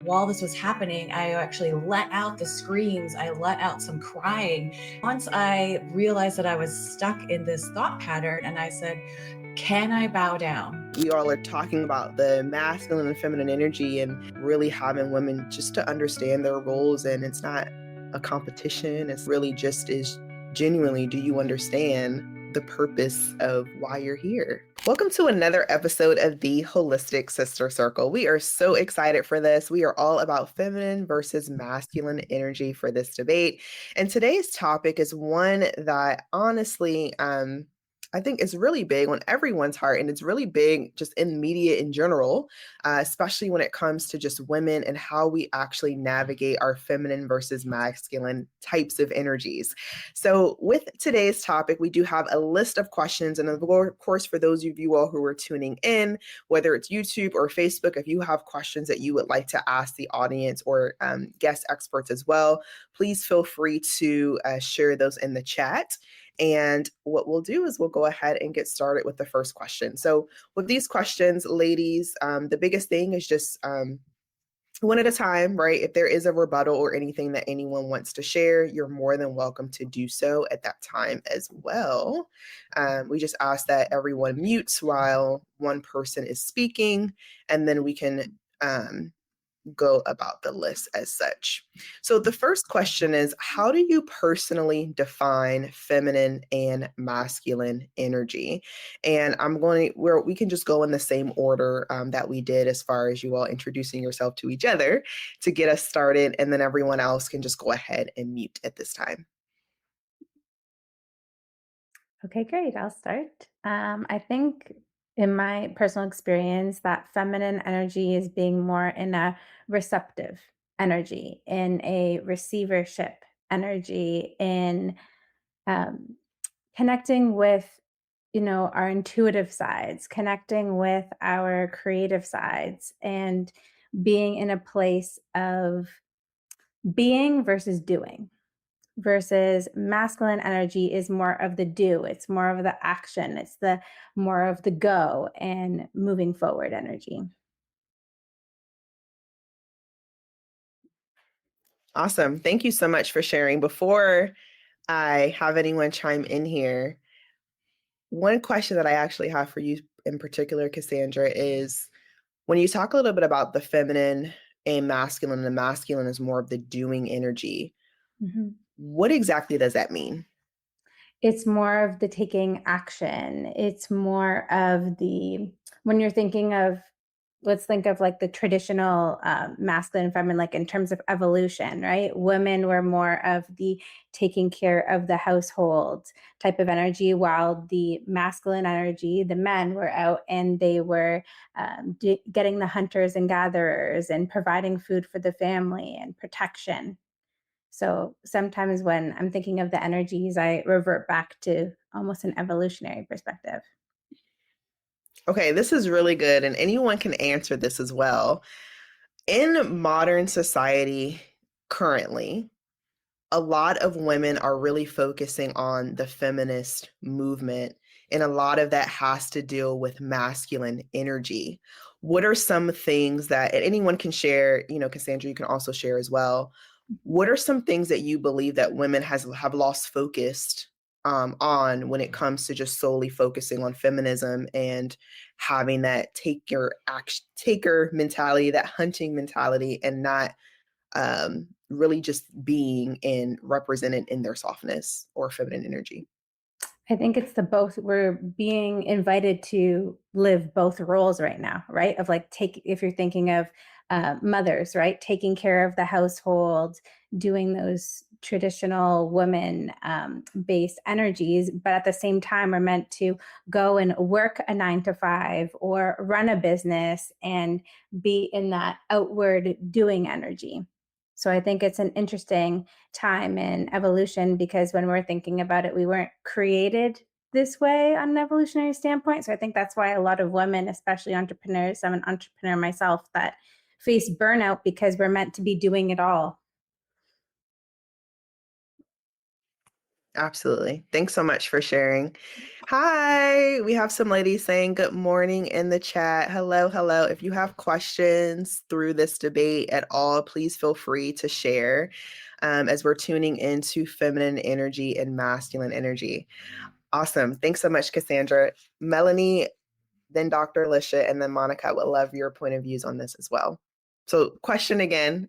While this was happening, I actually let out the screams. I let out some crying. Once I realized that I was stuck in this thought pattern, and I said, can I bow down? We all are talking about the masculine and feminine energy and really having women just to understand their roles. And it's not a competition. It's really just is genuinely, do you understand the purpose of why you're here? Welcome to another episode of the Holistic Sister Circle. We are so excited for this. We are all about feminine versus masculine energy for this debate. And today's topic is one that honestly, I think is really big on everyone's heart, and it's really big just in media in general, especially when it comes to just women and how we actually navigate our feminine versus masculine types of energies. So with today's topic, we do have a list of questions, and of course, for those of you all who are tuning in, whether it's YouTube or Facebook, if you have questions that you would like to ask the audience or guest experts as well, please feel free to share those in the chat. And what we'll do is we'll go ahead and get started with the first question. So with these questions, ladies, the biggest thing is just one at a time, right? If there is a rebuttal or anything that anyone wants to share, you're more than welcome to do so at that time as well. We just ask that everyone mutes while one person is speaking, and then we can go about the list as such. So the first question is, how do you personally define feminine and masculine energy? And we can just go in the same order that we did as far as you all introducing yourself to each other to get us started. And then everyone else can just go ahead and mute at this time. Okay, great. I'll start. I think in my personal experience, that feminine energy is being more in a receptive energy, in a receivership energy, in um, connecting with, our intuitive sides, connecting with our creative sides, and being in a place of being versus doing versus masculine energy is more of the do, it's more of the action, it's the more of the go and moving forward energy. Awesome. Thank you so much for sharing. Before I have anyone chime in here, one question that I actually have for you in particular, Cassandra, is when you talk a little bit about the feminine and the masculine is more of the doing energy. Mhm. What exactly does that mean? It's more of the taking action. It's more of the, when you're thinking of, let's think of like the traditional masculine and feminine, like in terms of evolution, right? Women were more of the taking care of the household type of energy, while the masculine energy, the men were out and they were getting the hunters and gatherers and providing food for the family and protection. So sometimes when I'm thinking of the energies, I revert back to almost an evolutionary perspective. Okay, this is really good, and anyone can answer this as well. In modern society currently, a lot of women are really focusing on the feminist movement, and a lot of that has to deal with masculine energy. What are some things that, and anyone can share, Cassandra, you can also share as well. What are some things that you believe that women have lost focused on when it comes to just solely focusing on feminism and having that taker mentality, that hunting mentality, and not really just being and represented in their softness or feminine energy? I think it's the both. We're being invited to live both roles right now, right? Of like, if you're thinking of mothers, right? Taking care of the household, doing those traditional woman based energies, but at the same time, we're meant to go and work a 9 to 5 or run a business and be in that outward doing energy. So I think it's an interesting time in evolution because when we're thinking about it, we weren't created this way on an evolutionary standpoint. So I think that's why a lot of women, especially entrepreneurs, I'm an entrepreneur myself, that face burnout because we're meant to be doing it all. Absolutely. Thanks so much for sharing. Hi, we have some ladies saying good morning in the chat. Hello, hello. If you have questions through this debate at all, please feel free to share as we're tuning into feminine energy and masculine energy. Awesome. Thanks so much, Cassandra. Melanie, then Dr. Alicia, and then Monica. Would love your point of views on this as well. So, question again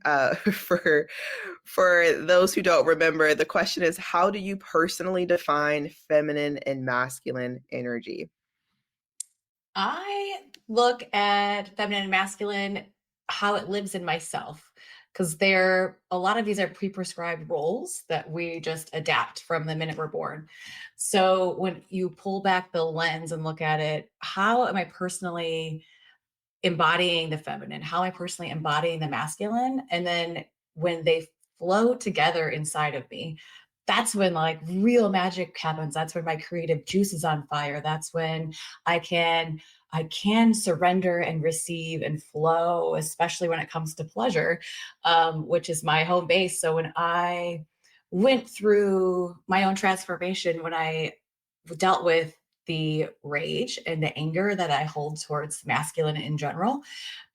for those who don't remember, the question is, how do you personally define feminine and masculine energy? I look at feminine and masculine, how it lives in myself, because a lot of these are pre-prescribed roles that we just adapt from the minute we're born. So when you pull back the lens and look at it, how am I personally embodying the feminine? How am I personally embodying the masculine? And then when they flow together inside of me, that's when like real magic happens. That's when my creative juice is on fire. That's when I can surrender and receive and flow, especially when it comes to pleasure, which is my home base. So when I went through my own transformation, when I dealt with the rage and the anger that I hold towards masculine in general,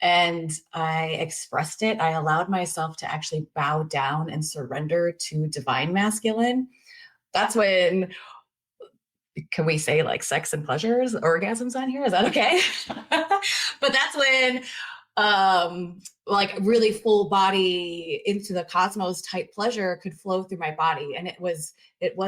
and I expressed it, I allowed myself to actually bow down and surrender to divine masculine. That's when, can we say like sex and pleasures, orgasms on here? Is that okay? But that's when like really full body into the cosmos type pleasure could flow through my body. And it was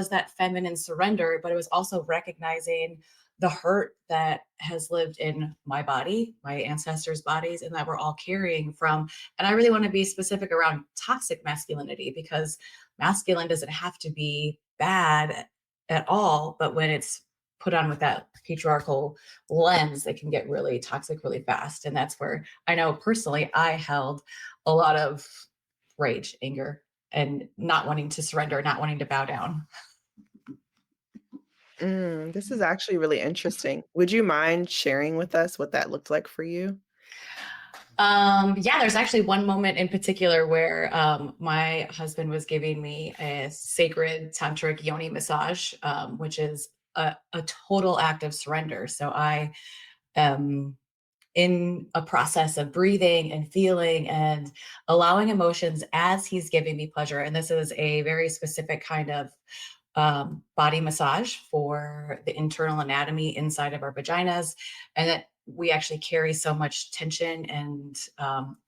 that feminine surrender, but it was also recognizing the hurt that has lived in my body, my ancestors' bodies, and that we're all carrying from. And I really want to be specific around toxic masculinity, because masculine doesn't have to be bad at all, but when it's put on with that patriarchal lens, it can get really toxic really fast. And that's where I know personally I held a lot of rage, anger, and not wanting to surrender, not wanting to bow down. This is actually really interesting. Would you mind sharing with us what that looked like for you? Yeah, there's actually one moment in particular where my husband was giving me a sacred tantric yoni massage, which is a total act of surrender. So I am in a process of breathing and feeling and allowing emotions as he's giving me pleasure. And this is a very specific kind of body massage for the internal anatomy inside of our vaginas, and that we actually carry so much tension. And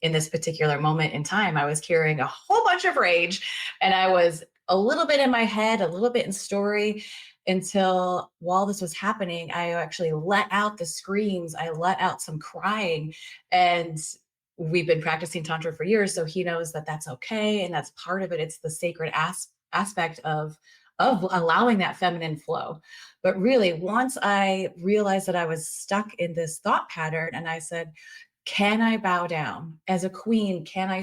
in this particular moment in time, I was carrying a whole bunch of rage, and I was a little bit in my head, a little bit in story, until while this was happening, I actually let out the screams. I let out some crying, and we've been practicing Tantra for years. So he knows that that's okay. And that's part of it. It's the sacred aspect of allowing that feminine flow. But really, once I realized that I was stuck in this thought pattern, and I said, can I bow down as a queen? Can I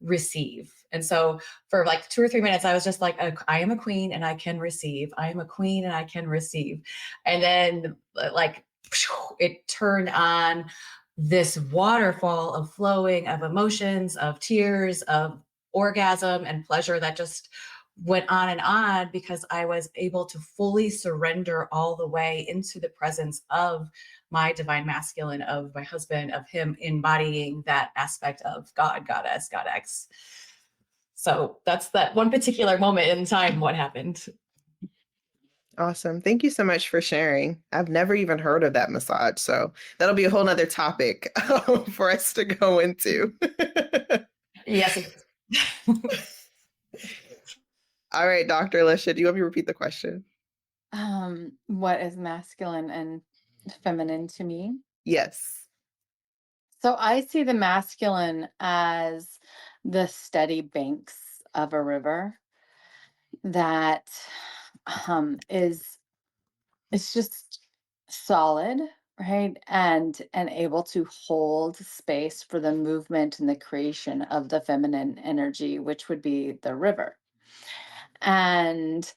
receive? And so for like 2 or 3 minutes, I was just like, I am a queen and I can receive. I am a queen and I can receive. And then like it turned on this waterfall of flowing of emotions, of tears, of orgasm and pleasure that just went on, because I was able to fully surrender all the way into the presence of my divine masculine, of my husband, of him embodying that aspect of God, goddess, God X. So that's that one particular moment in time, what happened. Awesome. Thank you so much for sharing. I've never even heard of that massage. So that'll be a whole nother topic for us to go into. Yes. All right, Dr. Alicia, do you want me to repeat the question? What is masculine and feminine to me? Yes. So I see the masculine as the steady banks of a river that is it's just solid, right? And able to hold space for the movement and the creation of the feminine energy, which would be the river. And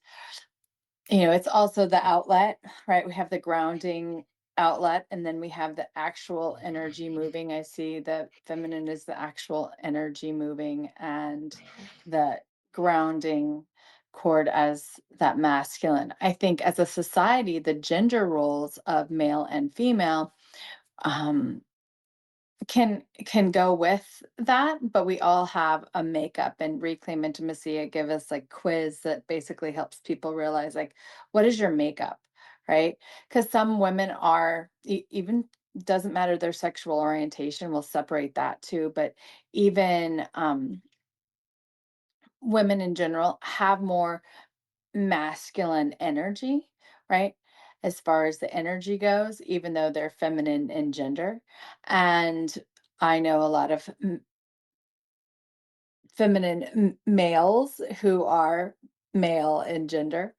it's also the outlet, right? We have the grounding outlet, and then we have the actual energy moving. I see the feminine is the actual energy moving, and the grounding cord as that masculine. I think as a society, the gender roles of male and female um, can go with that, but we all have a makeup. And Reclaim Intimacy, I give us like quiz that basically helps people realize like, what is your makeup, right? Because some women are even, doesn't matter their sexual orientation, we'll separate that too, but even women in general have more masculine energy, right? As far as the energy goes, even though they're feminine in gender. And I know a lot of feminine males who are male in gender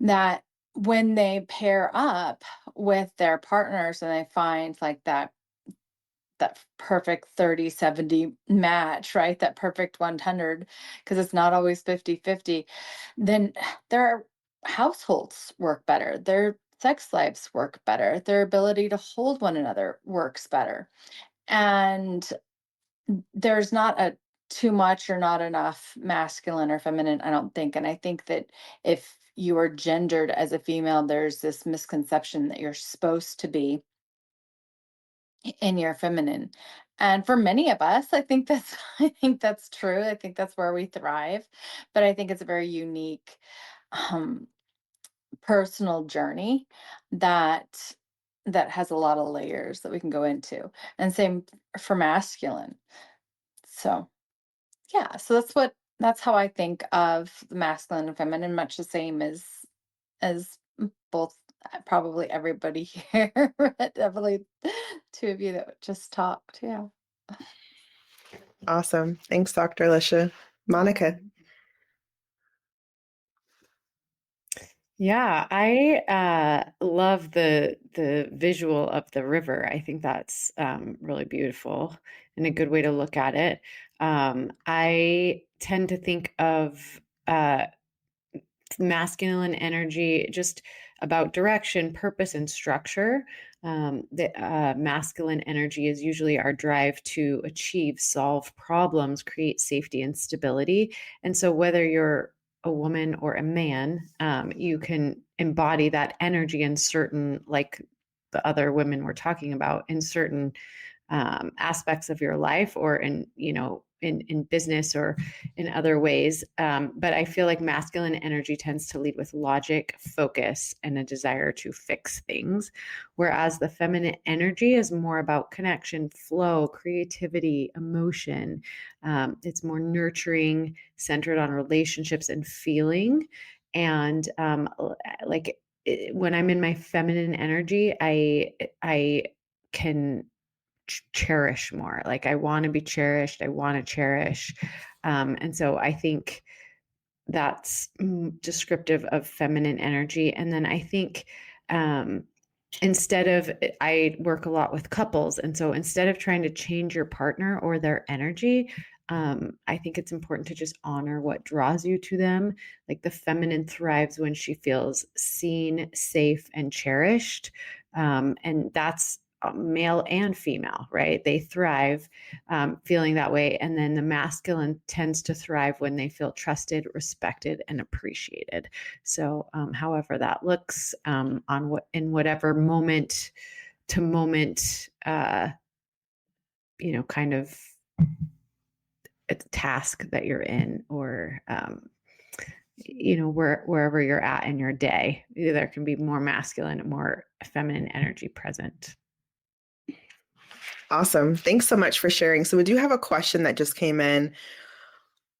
that when they pair up with their partners and they find like that perfect 30-70 match, right? That perfect 100, because it's not always 50-50, then their households work better. Their sex lives work better. Their ability to hold one another works better. And there's not a too much or not enough masculine or feminine, I don't think. And I think that if you are gendered as a female, there's this misconception that you're supposed to be in your feminine. And for many of us, I think that's I think that's true. I think that's where we thrive. But I think it's a very unique um personal journey that has a lot of layers that we can go into. And same for masculine. So yeah, so that's how I think of the masculine and feminine, much the same as both probably everybody here, but definitely two of you that just talked. Yeah. Awesome. Thanks, Dr. Alicia. Monica. Yeah, I love the visual of the river. I think that's really beautiful and a good way to look at it. I tend to think of masculine energy just about direction, purpose, and structure. The masculine energy is usually our drive to achieve, solve problems, create safety and stability. And so, whether you're a woman or a man, you can embody that energy in certain, like the other women we're talking about, in certain aspects of your life, or in, in business or in other ways. But I feel like masculine energy tends to lead with logic, focus, and a desire to fix things, whereas the feminine energy is more about connection, flow, creativity, emotion. It's more nurturing, centered on relationships and feeling. And when I'm in my feminine energy, I can cherish more. Like, I want to be cherished. I want to cherish. And so I think that's descriptive of feminine energy. And then I think I work a lot with couples. And so instead of trying to change your partner or their energy, I think it's important to just honor what draws you to them. Like, the feminine thrives when she feels seen, safe, and cherished. And that's male and female, right? They thrive feeling that way. And then the masculine tends to thrive when they feel trusted, respected, and appreciated. So however that looks in whatever moment to moment, kind of a task that you're in, or wherever you're at in your day, there can be more masculine and more feminine energy present. Awesome. Thanks so much for sharing. So we do have a question that just came in.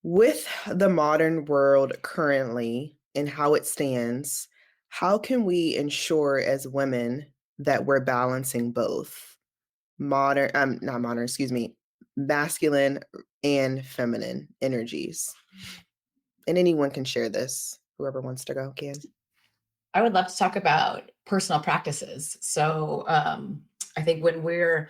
With the modern world currently and how it stands, how can we ensure as women that we're balancing both masculine and feminine energies? And anyone can share this. Whoever wants to go can. I would love to talk about personal practices. So I think when we're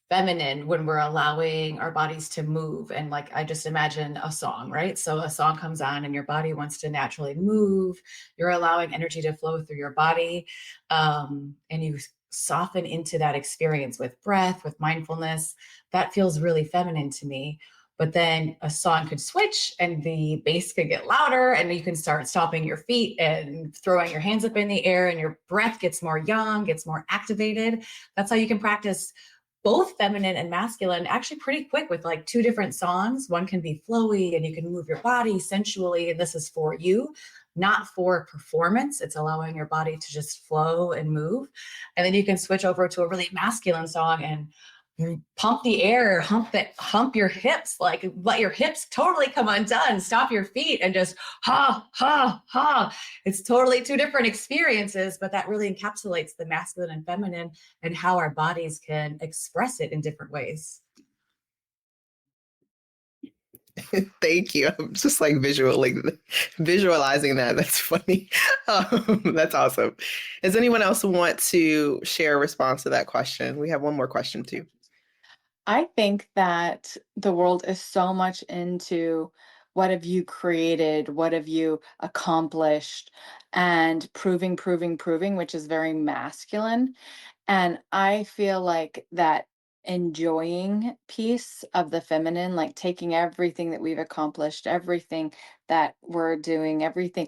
feminine, when we're allowing our bodies to move, and like, I just imagine a song, right? So a song comes on and your body wants to naturally move. You're allowing energy to flow through your body, and you soften into that experience with breath, with mindfulness. That feels really feminine to me. But then a song could switch and the bass could get louder, and you can start stomping your feet and throwing your hands up in the air, and your breath gets more young, gets more activated. That's how you can practice both feminine and masculine actually pretty quick with like two different songs. One can be flowy and you can move your body sensually. This is for you, not for performance. It's allowing your body to just flow and move. And then you can switch over to a really masculine song and pump the air, hump your hips, like let your hips totally come undone, stop your feet and just ha, ha, ha. It's totally two different experiences, but that really encapsulates the masculine and feminine and how our bodies can express it in different ways. Thank you. I'm just like visualizing that. That's funny. That's awesome. Does anyone else want to share a response to that question? We have one more question too. I think that the world is so much into what have you created, what have you accomplished, and proving, which is very masculine. And I feel like that enjoying piece of the feminine, like taking everything that we've accomplished, everything that we're doing, everything,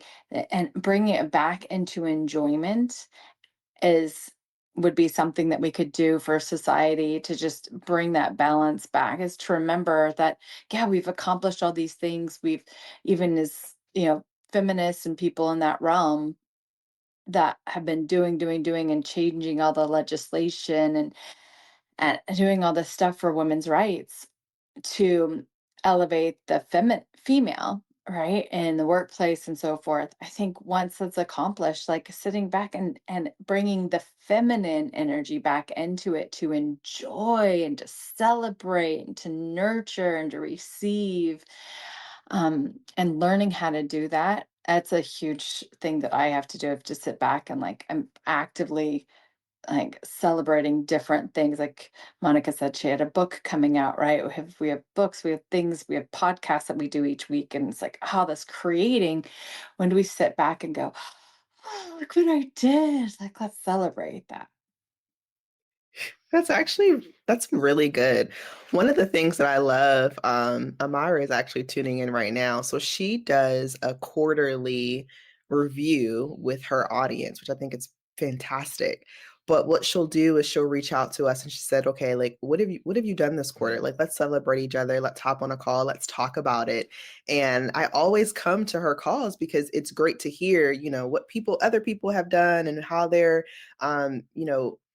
and bringing it back into enjoyment is would be something that we could do for society to just bring that balance back, is to remember that, yeah, we've accomplished all these things. We've, even as, feminists and people in that realm that have been doing and changing all the legislation and doing all this stuff for women's rights to elevate the female, right, in the workplace and so forth. I think once that's accomplished, like sitting back and bringing the feminine energy back into it to enjoy and to celebrate and to nurture and to receive, and learning how to do that, that's a huge thing that I have to do. I have to sit back and like I'm actively like celebrating different things. Like Monica said, she had a book coming out, right? We have books, we have things, we have podcasts that we do each week. And it's like, oh, this creating, when do we sit back and go, oh, look what I did? Like, let's celebrate that. That's really good. One of the things that I love, Amara is actually tuning in right now. So she does a quarterly review with her audience, which I think is fantastic. But what she'll do is she'll reach out to us and she said, okay, like what have you done this quarter? Like, let's celebrate each other. Let's hop on a call. Let's talk about it. And I always come to her calls because it's great to hear, what other people have done and how they're,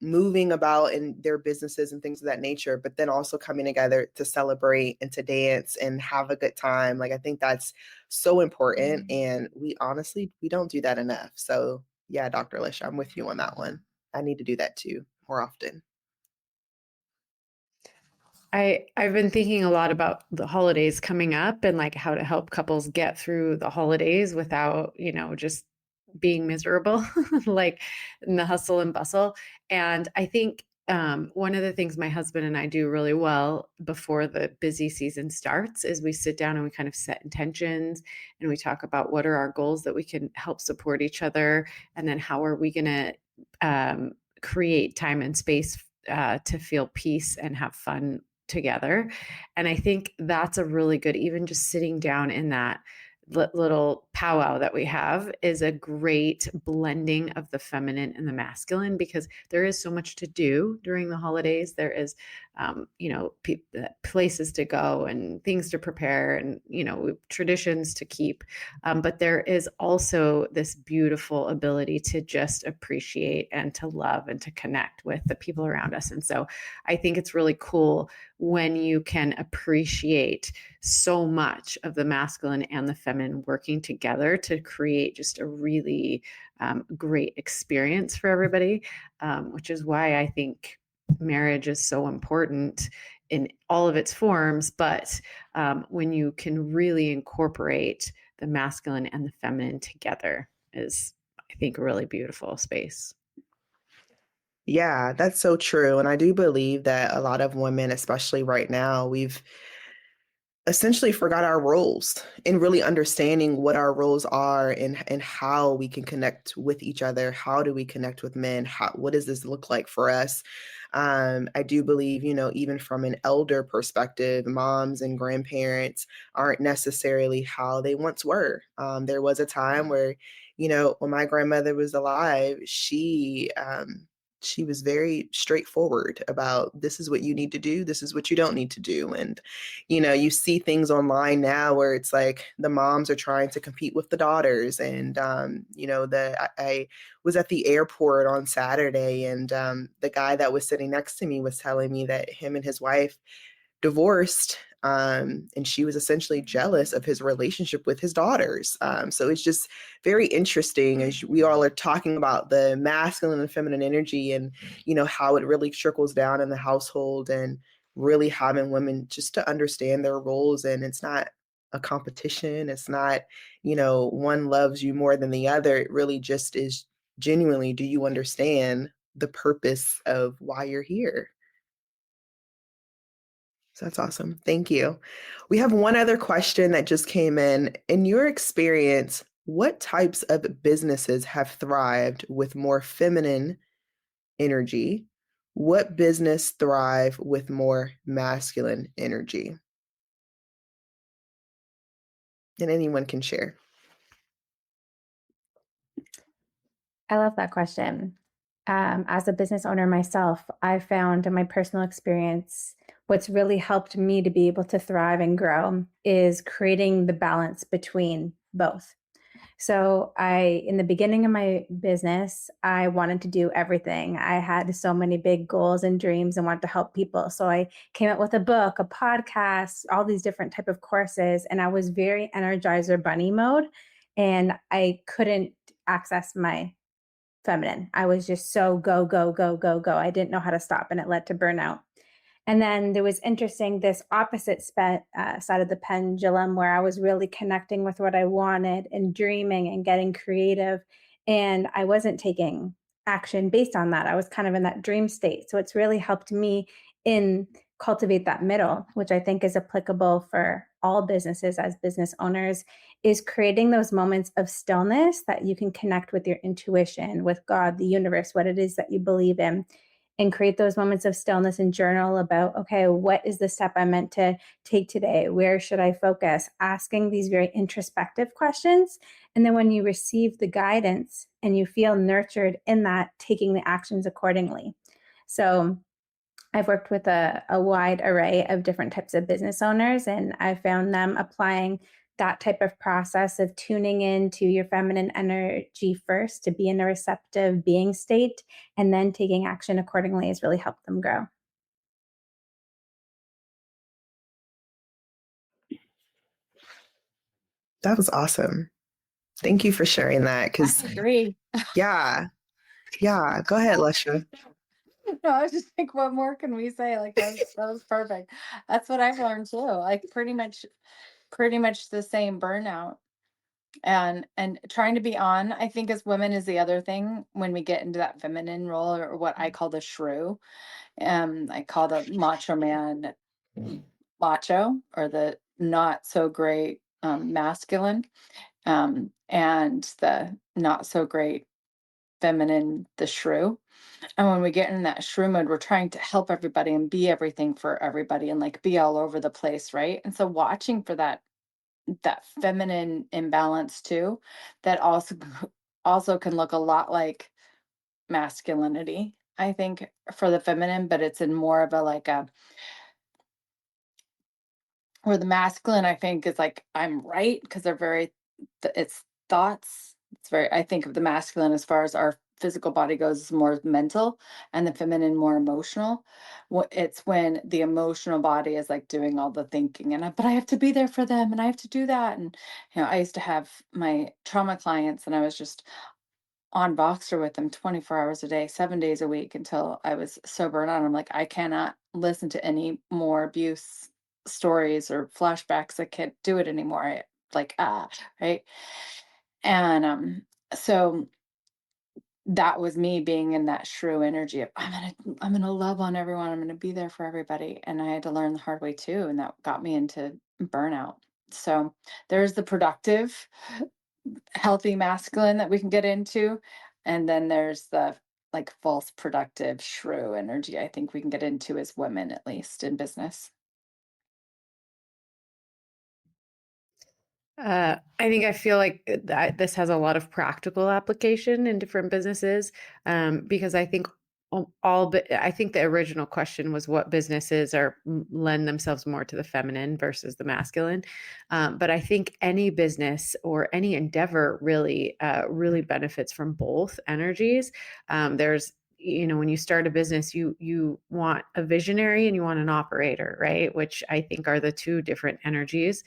moving about in their businesses and things of that nature, but then also coming together to celebrate and to dance and have a good time. Like, I think that's so important. And we don't do that enough. So yeah, Dr. Alicia, I'm with you on that one. I need to do that too more often. I've been thinking a lot about the holidays coming up and like how to help couples get through the holidays without, just being miserable, like in the hustle and bustle. And I think one of the things my husband and I do really well before the busy season starts is we sit down and we kind of set intentions and we talk about what are our goals that we can help support each other. And then how are we going to create time and space to feel peace and have fun together. And I think that's a really good, even just sitting down in that little powwow that we have is a great blending of the feminine and the masculine, because there is so much to do during the holidays. There is, places to go and things to prepare and, traditions to keep. But there is also this beautiful ability to just appreciate and to love and to connect with the people around us. And so I think it's really cool when you can appreciate so much of the masculine and the feminine working together to create just a really great experience for everybody, which is why I think marriage is so important in all of its forms. But when you can really incorporate the masculine and the feminine together is, I think, a really beautiful space. Yeah, that's so true. And I do believe that a lot of women, especially right now, we've essentially forgot our roles and really understanding what our roles are and how we can connect with each other. How do we connect with men? What does this look like for us? I do believe, even from an elder perspective, moms and grandparents aren't necessarily how they once were. There was a time where, when my grandmother was alive, she was very straightforward about, this is what you need to do, this is what you don't need to do. And you see things online now where it's like the moms are trying to compete with the daughters. And I was at the airport on Saturday, and the guy that was sitting next to me was telling me that him and his wife divorced, and she was essentially jealous of his relationship with his daughters. So it's just very interesting as we all are talking about the masculine and feminine energy, and how it really trickles down in the household, and really having women just to understand their roles. And it's not a competition. It's not, one loves you more than the other. It really just is genuinely, do you understand the purpose of why you're here? So that's awesome. Thank you. We have one other question that just came in. In your experience, what types of businesses have thrived with more feminine energy? What business thrive with more masculine energy? And anyone can share. I love that question. As a business owner myself, I found in my personal experience, what's really helped me to be able to thrive and grow is creating the balance between both. So in the beginning of my business, I wanted to do everything. I had so many big goals and dreams and wanted to help people. So I came up with a book, a podcast, all these different type of courses. And I was very Energizer bunny mode, and I couldn't access my feminine. I was just so go, go, go, go, go. I didn't know how to stop, and it led to burnout. And then there was interesting, this opposite side of the pendulum where I was really connecting with what I wanted and dreaming and getting creative. And I wasn't taking action based on that. I was kind of in that dream state. So it's really helped me in cultivate that middle, which I think is applicable for all businesses as business owners, is creating those moments of stillness that you can connect with your intuition, with God, the universe, what it is that you believe in, and create those moments of stillness and journal about, okay, what is the step I'm meant to take today? Where should I focus? Asking these very introspective questions. And then when you receive the guidance and you feel nurtured in that, taking the actions accordingly. So I've worked with a wide array of different types of business owners, and I found them applying that type of process of tuning into your feminine energy first to be in a receptive being state, and then taking action accordingly has really helped them grow. That was awesome. Thank you for sharing that. I Because, agree. yeah, go ahead, Lesha. No, I was just like, what more can we say? Like that was perfect. That's what I've learned too. Like pretty much the same burnout. And trying to be on, I think as women is the other thing when we get into that feminine role, or what I call the shrew. I call the macho man macho, or the not so great masculine, and the not so great feminine, the shrew. And when we get in that shrew mode, we're trying to help everybody and be everything for everybody and like be all over the place, right? And so watching for that feminine imbalance too, that also can look a lot like masculinity, I think, for the feminine, but it's in more of a like a, where the masculine, I think, is like, I'm right, because they're very, it's thoughts. It's very, I think of the masculine as far as our physical body goes, is more mental, and the feminine more emotional. It's when the emotional body is like doing all the thinking, and but I have to be there for them, and I have to do that. And I used to have my trauma clients, and I was just on Voxer with them 24 hours a day, 7 days a week, until I was so burned out. I'm like, I cannot listen to any more abuse stories or flashbacks. I can't do it anymore. Like, right. And so that was me being in that shrew energy of, I'm gonna love on everyone. I'm gonna be there for everybody. And I had to learn the hard way too. And that got me into burnout. So there's the productive, healthy masculine that we can get into. And then there's the like false productive shrew energy I think we can get into as women, at least in business. I feel like that this has a lot of practical application in different businesses, because I think I think the original question was what businesses lend themselves more to the feminine versus the masculine. But I think any business or any endeavor really benefits from both energies. There's when you start a business, you want a visionary and you want an operator, right? Which I think are the two different energies.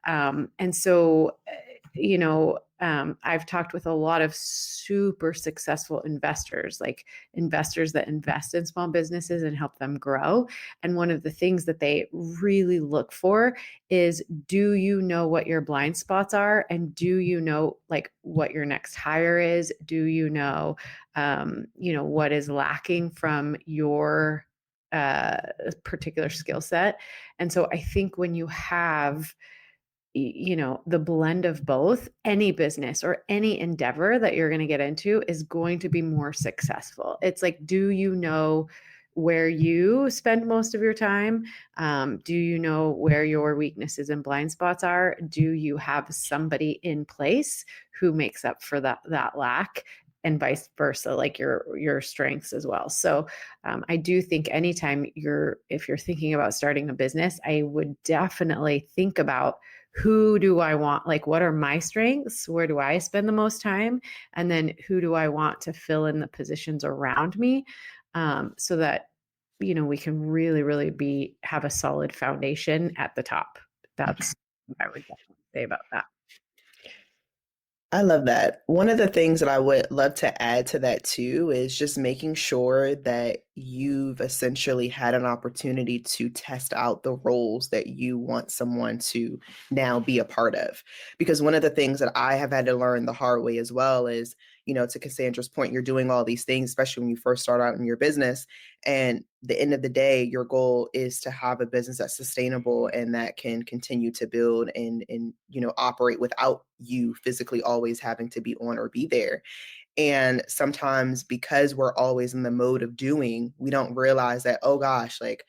And so, I've talked with a lot of super successful investors, like investors that invest in small businesses and help them grow. And one of the things that they really look for is, do you know what your blind spots are? And do you know like what your next hire is? Do you know, what is lacking from your particular skill set? And so I think when you have the blend of both, any business or any endeavor that you're going to get into is going to be more successful. It's like, do you know where you spend most of your time? Do you know where your weaknesses and blind spots are? Do you have somebody in place who makes up for that lack? And vice versa, like your strengths as well. So I do think anytime if you're thinking about starting a business, I would definitely think about, who do I want? Like, what are my strengths? Where do I spend the most time? And then who do I want to fill in the positions around me, so that, we can really have a solid foundation at the top. That's what I would definitely say about that. I love that. One of the things that I would love to add to that too is just making sure that you've essentially had an opportunity to test out the roles that you want someone to now be a part of. Because one of the things that I have had to learn the hard way as well is, to Cassandra's point, you're doing all these things, especially when you first start out in your business. And the end of the day, your goal is to have a business that's sustainable and that can continue to build and operate without you physically always having to be on or be there. And sometimes because we're always in the mode of doing, we don't realize that, oh gosh, like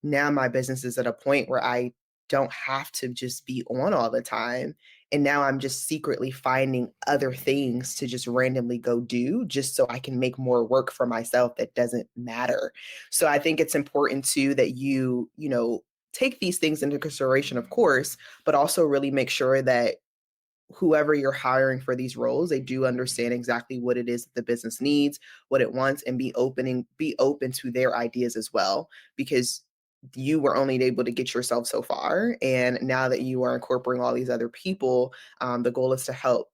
now my business is at a point where I don't have to just be on all the time. And now I'm just secretly finding other things to just randomly go do just so I can make more work for myself that doesn't matter. So I think it's important too that take these things into consideration, of course, but also really make sure that whoever you're hiring for these roles, they do understand exactly what it is that the business needs, what it wants, and be open to their ideas as well, because you were only able to get yourself so far. And now that you are incorporating all these other people, the goal is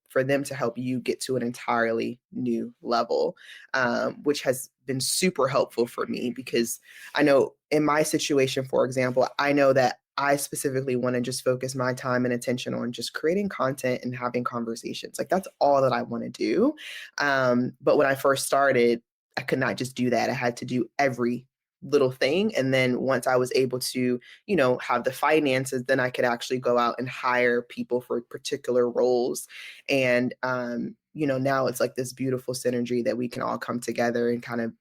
for them to help you get to an entirely new level, which has been super helpful for me, because I know in my situation, for example, I know that I specifically want to just focus my time and attention on just creating content and having conversations. Like that's all that I want to do. But when I first started, I could not just do that. I had to do every little thing. And then once I was able to, have the finances, then I could actually go out and hire people for particular roles. And, now it's like this beautiful synergy that we can all come together and kind of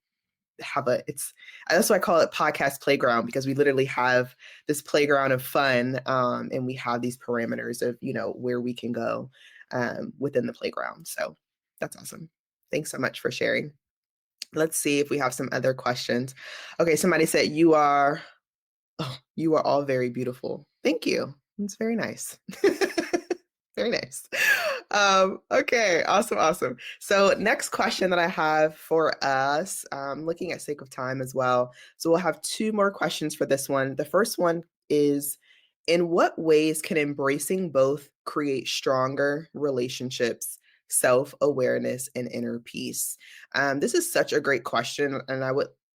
that's why I call it podcast playground, because we literally have this playground of fun, and we have these parameters of where we can go within the playground. So that's awesome. Thanks so much for sharing. Let's see if we have some other questions. Okay, somebody said you are all very beautiful. Thank you. It's very nice. Very nice. Okay, awesome. So next question that I have for us, looking at sake of time as well. So we'll have two more questions for this one. The first one is, in what ways can embracing both create stronger relationships, self-awareness, and inner peace? This is such a great question. And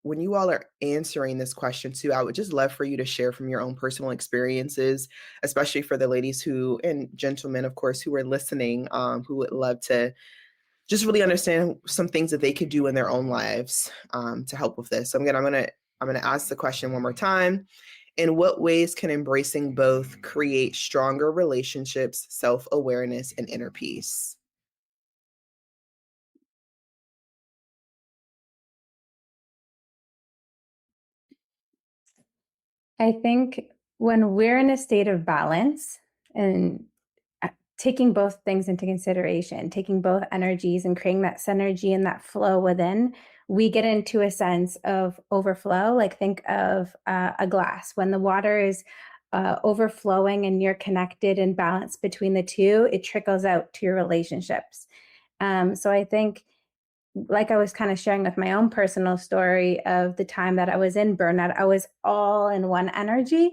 when you all are answering this question too, I would just love for you to share from your own personal experiences, especially for the ladies and gentlemen, of course, who are listening, who would love to just really understand some things that they could do in their own lives to help with this. So I'm gonna ask the question one more time. In what ways can embracing both create stronger relationships, self-awareness, and inner peace? I think when we're in a state of balance and taking both things into consideration, taking both energies and creating that synergy and that flow within, we get into a sense of overflow. Like think of a glass. When the water is overflowing and you're connected and balanced between the two, it trickles out to your relationships. So I think, like I was kind of sharing with my own personal story of the time that I was in burnout, I was all in one energy.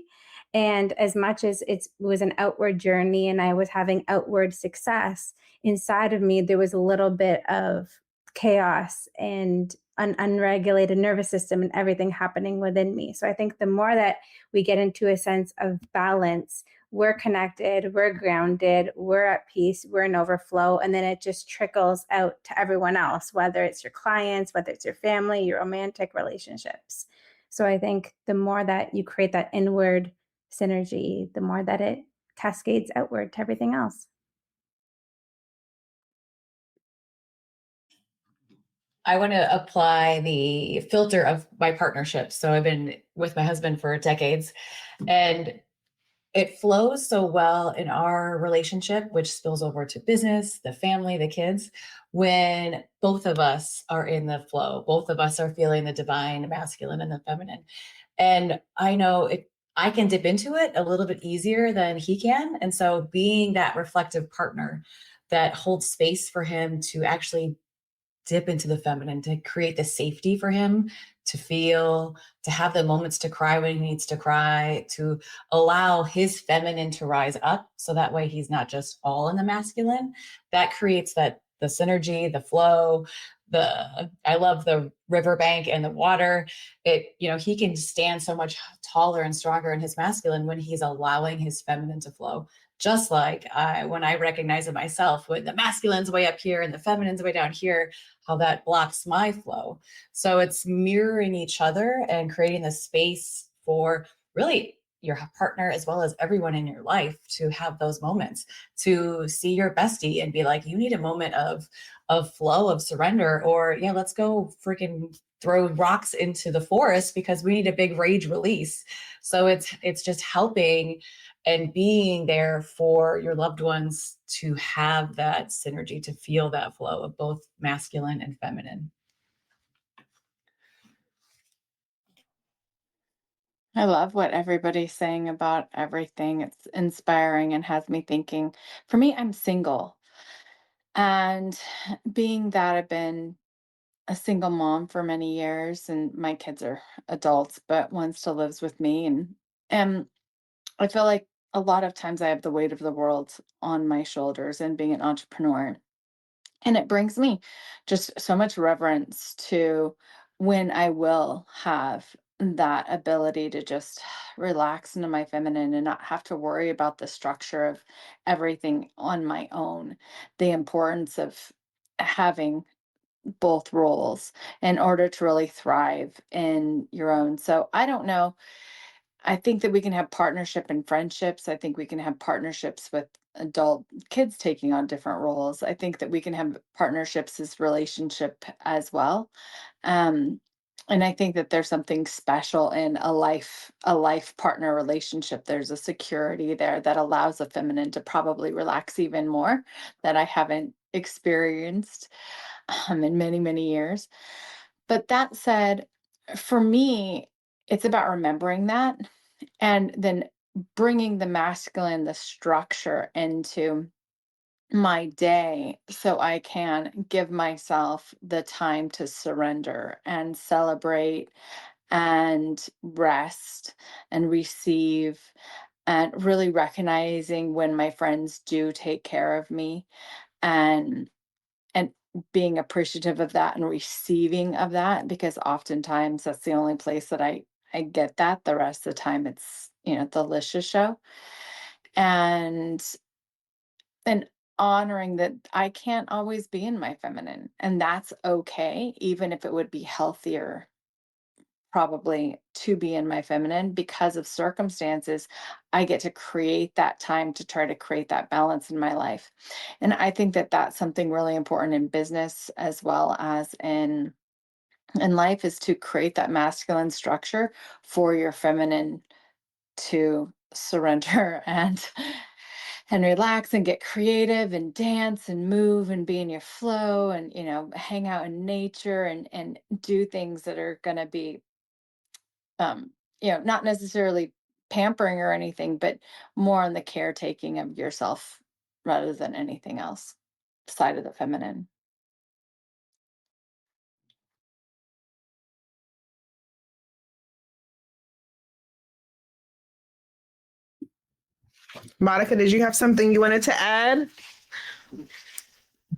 And as much as it was an outward journey and I was having outward success, inside of me, there was a little bit of chaos and an unregulated nervous system and everything happening within me. So I think the more that we get into a sense of balance, we're connected, we're grounded, we're at peace, we're in overflow, and then it just trickles out to everyone else, whether it's your clients, whether it's your family, your romantic relationships. So I think the more that you create that inward synergy, the more that it cascades outward to everything else. I want to apply the filter of my partnership. So I've been with my husband for decades, and it flows so well in our relationship, which spills over to business, the family, the kids, when both of us are in the flow. Both of us are feeling the divine masculine and the feminine. And I know I can dip into it a little bit easier than he can. And so being that reflective partner that holds space for him to actually dip into the feminine, to create the safety for him to feel, to have the moments to cry when he needs to cry, to allow his feminine to rise up. So that way he's not just all in the masculine. That creates the synergy, the flow, I love the riverbank and the water. He can stand so much taller and stronger in his masculine when he's allowing his feminine to flow. Just like when I recognize it myself, when the masculine's way up here and the feminine's way down here, how that blocks my flow. So it's mirroring each other and creating the space for really your partner as well as everyone in your life to have those moments, to see your bestie and be like, you need a moment of flow, of surrender, or yeah, let's go freaking throw rocks into the forest because we need a big rage release. So it's just helping and being there for your loved ones to have that synergy, to feel that flow of both masculine and feminine. I love what everybody's saying about everything. It's inspiring and has me thinking. For me, I'm single. And being that I've been a single mom for many years and my kids are adults, but one still lives with me. And I feel like a lot of times I have the weight of the world on my shoulders and being an entrepreneur. And it brings me just so much reverence to when I will have that ability to just relax into my feminine and not have to worry about the structure of everything on my own. The importance of having both roles in order to really thrive in your own. So I don't know. I think that we can have partnership and friendships. I think we can have partnerships with adult kids taking on different roles. I think that we can have partnerships as relationship as well. Um, and I think that there's something special in a life partner relationship. There's a security there that allows a feminine to probably relax even more that I haven't experienced in many, many years. But that said, for me, it's about remembering that and then bringing the masculine, the structure into my day so I can give myself the time to surrender and celebrate and rest and receive and really recognizing when my friends do take care of me and and being appreciative of that and receiving of that because oftentimes that's the only place that I get that. The rest of the time it's, delicious show. And and honoring that I can't always be in my feminine and that's okay, even if it would be healthier probably to be in my feminine because of circumstances. I get to create that time to try to create that balance in my life. And I think that that's something really important in business as well as in life is to create that masculine structure for your feminine to surrender and relax and get creative and dance and move and be in your flow and, hang out in nature and do things that are going to be, um, not necessarily pampering or anything, but more on the caretaking of yourself rather than anything else side of the feminine. Monica, did you have something you wanted to add?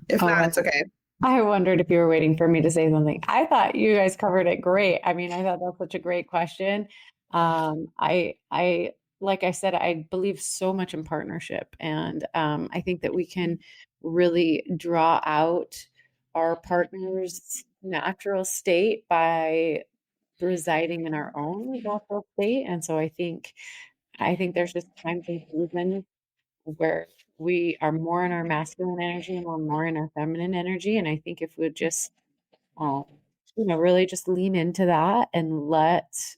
If not, it's okay. I wondered if you were waiting for me to say something. I thought you guys covered it great. I mean, I thought that's such a great question. I like I said, I believe so much in partnership, and I think that we can really draw out our partner's natural state by residing in our own natural state. And so I think there's just times and seasons where we are more in our masculine energy and we're more in our feminine energy. And I think if we just, um, really just lean into that and let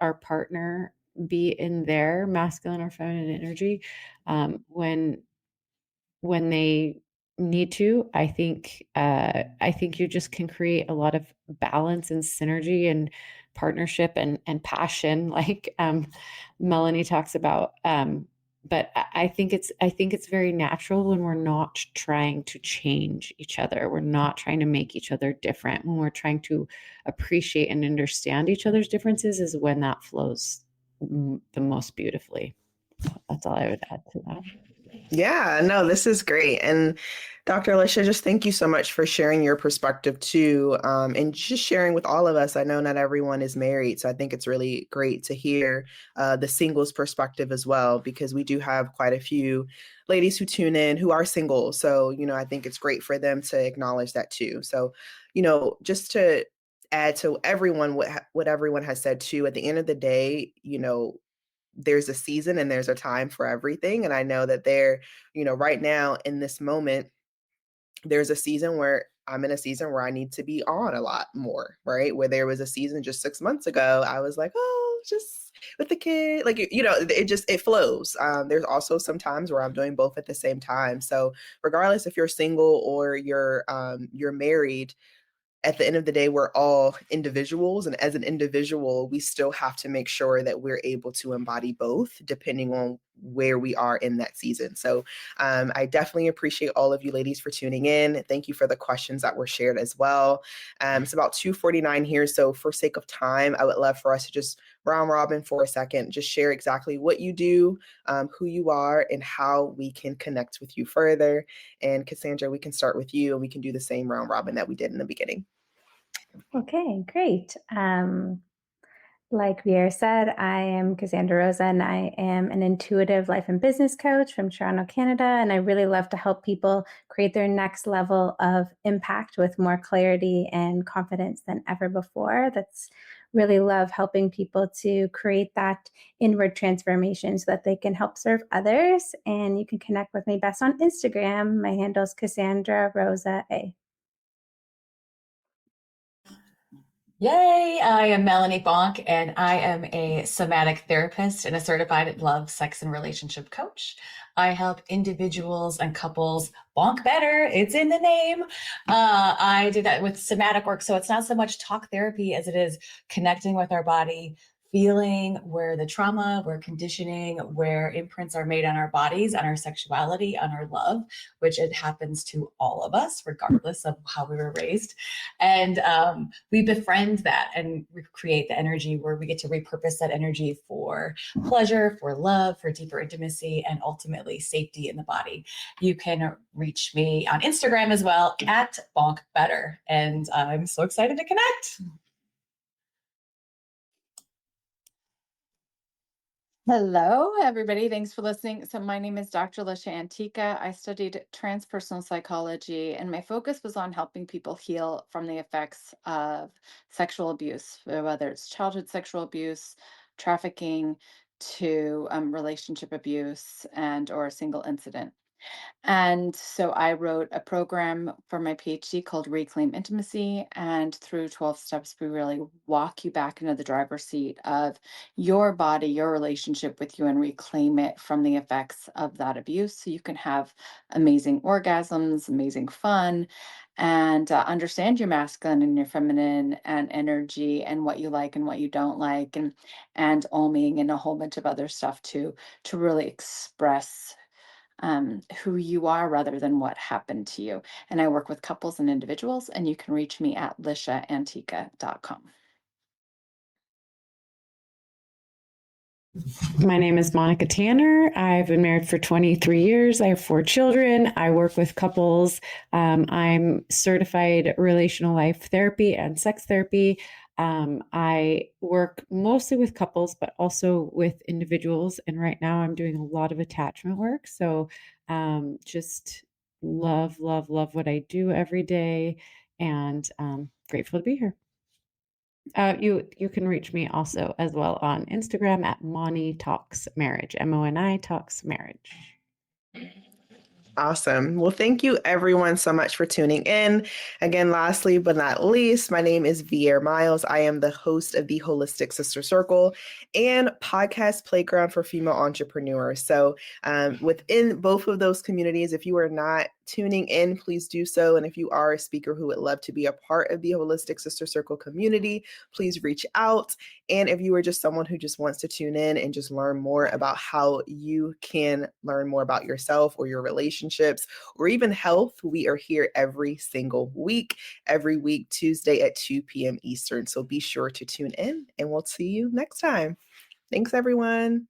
our partner be in their masculine or feminine energy, when they need to, I think you just can create a lot of balance and synergy and partnership and passion, like Melanie talks about. But I think it's very natural when we're not trying to change each other. We're not trying to make each other different. When we're trying to appreciate and understand each other's differences is when that flows the most beautifully. That's all I would add to that. Yeah, no, this is great. And Dr. Alicia, just thank you so much for sharing your perspective too, and just sharing with all of us. I know not everyone is married, so I think it's really great to hear the singles perspective as well, because we do have quite a few ladies who tune in who are single. So, I think it's great for them to acknowledge that too. So, just to add to everyone what everyone has said too, at the end of the day, there's a season and there's a time for everything. And I know that right now in this moment, there's a season where I'm in a season where I need to be on a lot more, right? Where there was a season just 6 months ago, I was like, oh, just with the kid, like, it flows. There's also some times where I'm doing both at the same time. So regardless if you're single or you're married, at the end of the day, we're all individuals. And as an individual, we still have to make sure that we're able to embody both depending on where we are in that season. So I definitely appreciate all of you ladies for tuning in. Thank you for the questions that were shared as well. It's about 2:49 here. So for sake of time, I would love for us to just round robin for a second, just share exactly what you do, who you are, and how we can connect with you further. And Cassandra, we can start with you and we can do the same round robin that we did in the beginning. Okay, great. Like Pierre said, I am Cassandra Rosa, and I am an intuitive life and business coach from Toronto, Canada. And I really love to help people create their next level of impact with more clarity and confidence than ever before. That's really love helping people to create that inward transformation so that they can help serve others. And you can connect with me best on Instagram. My handle is Cassandra Rosa A. Yay! I am Melanie Bonk, and I am a somatic therapist and a certified love, sex, and relationship coach. I help individuals and couples bonk better. It's in the name. I do that with somatic work. So it's not so much talk therapy as it is connecting with our body, feeling where the trauma, where conditioning, where imprints are made on our bodies, on our sexuality, on our love, which it happens to all of us, regardless of how we were raised. And we befriend that and create the energy where we get to repurpose that energy for pleasure, for love, for deeper intimacy, and ultimately safety in the body. You can reach me on Instagram as well at Bonk Better. And I'm so excited to connect. Hello, everybody. Thanks for listening. So my name is Dr. Lisha Antica. I studied transpersonal psychology, and my focus was on helping people heal from the effects of sexual abuse, whether it's childhood sexual abuse, trafficking, to relationship abuse, and or a single incident. And so I wrote a program for my PhD called Reclaim Intimacy. And through 12 steps, we really walk you back into the driver's seat of your body, your relationship with you, and reclaim it from the effects of that abuse. So you can have amazing orgasms, amazing fun, and understand your masculine and your feminine and energy and what you like and what you don't like, and oming and a whole bunch of other stuff too, to really express who you are rather than what happened to you. And I work with couples and individuals, and you can reach me at lishaantica.com. My name is Monica Tanner. I've been married for 23 years. I have 4 children. I work with couples. I'm certified relational life therapy and sex therapy. I work mostly with couples, but also with individuals. And right now I'm doing a lot of attachment work. So just love what I do every day, and grateful to be here. You can reach me also as well on Instagram at Moni Talks Marriage, MONI Talks Marriage. Awesome. Well, thank you everyone so much for tuning in. Again, lastly but not least, my name is Vier Miles. I am the host of the Holistic Sister Circle and podcast playground for female entrepreneurs. So within both of those communities, if you are not tuning in, please do so. And if you are a speaker who would love to be a part of the Holistic Sister Circle community, please reach out. And if you are just someone who just wants to tune in and just learn more about how you can learn more about yourself or your relationships or even health, we are here every single week, every week, Tuesday at 2 p.m. Eastern. So be sure to tune in, and we'll see you next time. Thanks, everyone.